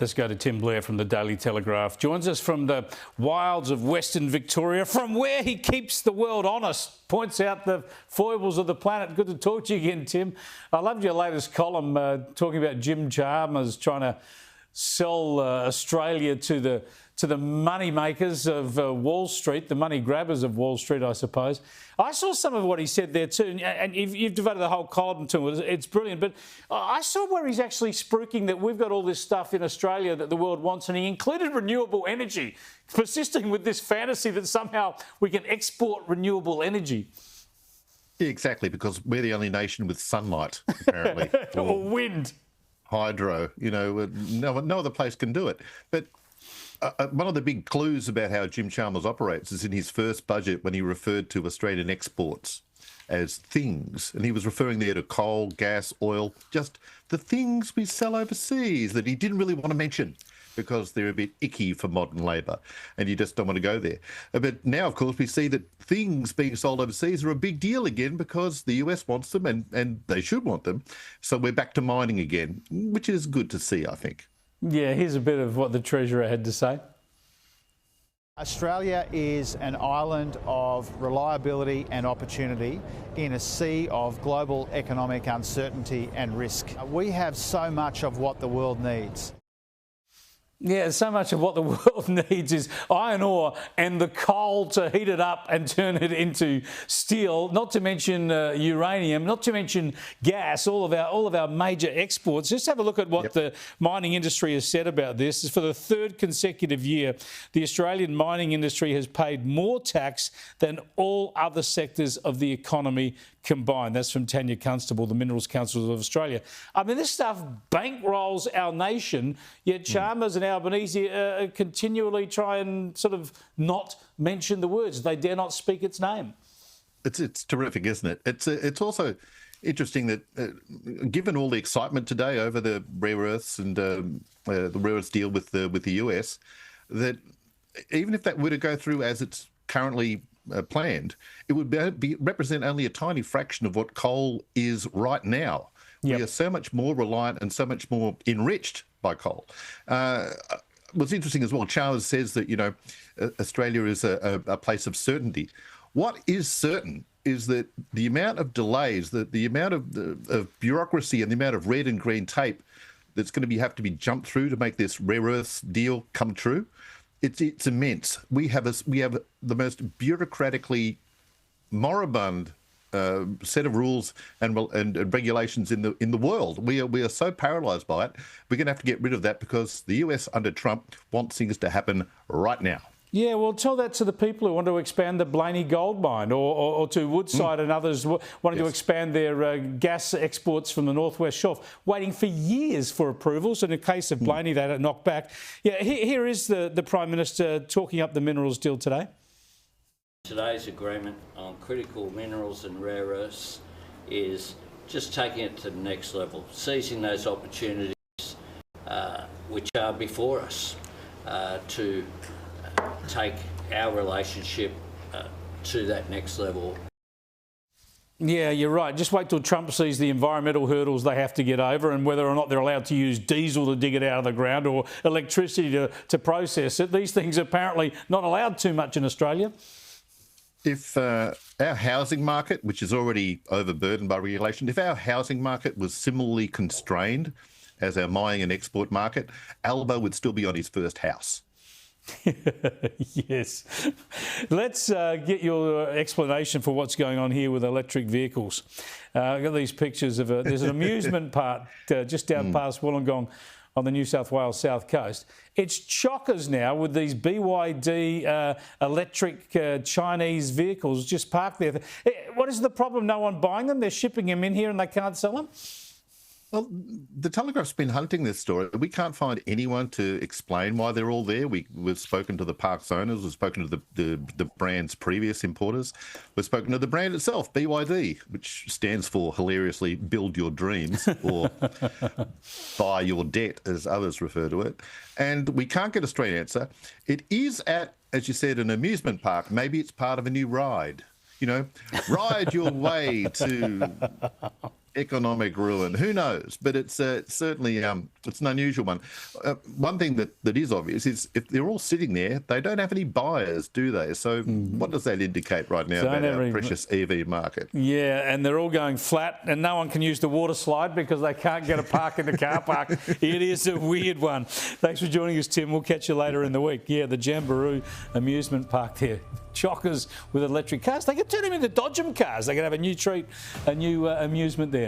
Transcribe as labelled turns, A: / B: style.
A: Let's go to Tim Blair from the Daily Telegraph. Joins us from the wilds of Western Victoria, from where he keeps the world honest, points out the foibles of the planet. Good to talk to you again, Tim. I loved your latest column talking about Jim Chalmers trying to sell Australia to the money makers of Wall Street, the money grabbers of Wall Street, I suppose. I saw some of what he said there too, and you've devoted the whole column to it. It's brilliant. But I saw where he's actually spruiking that we've got all this stuff in Australia that the world wants, and he included renewable energy, persisting with this fantasy that somehow we can export renewable energy.
B: Yeah, exactly, because we're the only nation with sunlight, apparently.
A: Or wind.
B: Hydro, no other place can do it. But one of the big clues about how Jim Chalmers operates is in his first budget when he referred to Australian exports as things. And he was referring there to coal, gas, oil, just the things we sell overseas that he didn't really want to mention because they're a bit icky for modern labour and you just don't want to go there. But now, of course, we see that things being sold overseas are a big deal again because the US wants them and they should want them. So we're back to mining again, which is good to see, I think.
A: Yeah, here's a bit of what the Treasurer had to say.
C: Australia is an island of reliability and opportunity in a sea of global economic uncertainty and risk. We have so much of what the world needs.
A: Yeah, so much of what the world needs is iron ore and the coal to heat it up and turn it into steel, not to mention uranium, not to mention gas, all of our major exports. Just have a look at what the mining industry has said about this. For the third consecutive year, the Australian mining industry has paid more tax than all other sectors of the economy combined. That's from Tanya Constable, the Minerals Council of Australia. I mean, this stuff bankrolls our nation, yet Chalmers and Albanese continually try and sort of not mention the words. They dare not speak its name.
B: It's terrific, isn't it? It's also interesting that given all the excitement today over the rare earths and the rare earths deal with the US, that even if that were to go through as it's currently planned, it would represent only a tiny fraction of what coal is right now. We are so much more reliant and so much more enriched by coal. What's interesting as well, Chalmers says that, Australia is a place of certainty. What is certain is that the amount of delays, the amount of bureaucracy and the amount of red and green tape that's going to have to be jumped through to make this rare earths deal come true, it's immense. We have the most bureaucratically moribund set of rules and regulations in the world. We are so paralysed by it. We're going to have to get rid of that because the US under Trump wants things to happen right now.
A: Yeah, well, tell that to the people who want to expand the Blaney gold mine or to Woodside and others wanting to expand their gas exports from the Northwest Shelf, waiting for years for approvals. In the case of Blaney, they had it knocked back. Yeah, here is the Prime Minister talking up the minerals deal today.
D: Today's agreement on critical minerals and rare earths is just taking it to the next level, seizing those opportunities which are before us to take our relationship to that next level.
A: Yeah, you're right. Just wait till Trump sees the environmental hurdles they have to get over and whether or not they're allowed to use diesel to dig it out of the ground or electricity to process it. These things are apparently not allowed too much in Australia.
B: If our housing market, which is already overburdened by regulation, if our housing market was similarly constrained as our mining and export market, Albo would still be on his first house.
A: Yes. Let's get your explanation for what's going on here with electric vehicles. I've got these pictures of there's an amusement park just down past Wollongong on the New South Wales south coast. It's chockers now with these BYD electric Chinese vehicles just parked there. What is the problem? No one buying them? They're shipping them in here and they can't sell them?
B: Well, the Telegraph's been hunting this story. We can't find anyone to explain why they're all there. We've spoken to the park's owners. We've spoken to the brand's previous importers. We've spoken to the brand itself, BYD, which stands for hilariously build your dreams or buy your debt, as others refer to it. And we can't get a straight answer. It is at, as you said, an amusement park. Maybe it's part of a new ride. Ride your way to economic ruin. Who knows? But it's certainly it's an unusual one. One thing that is obvious is if they're all sitting there, they don't have any buyers, do they? So what does that indicate right now about our precious EV market?
A: Yeah, and they're all going flat, and no one can use the water slide because they can't get a park in the car park. It is a weird one. Thanks for joining us, Tim. We'll catch you later in the week. Yeah, the Jamboree amusement park there. Chockers with electric cars. They could turn them into Dodgem cars. They could have a new treat, a new amusement there.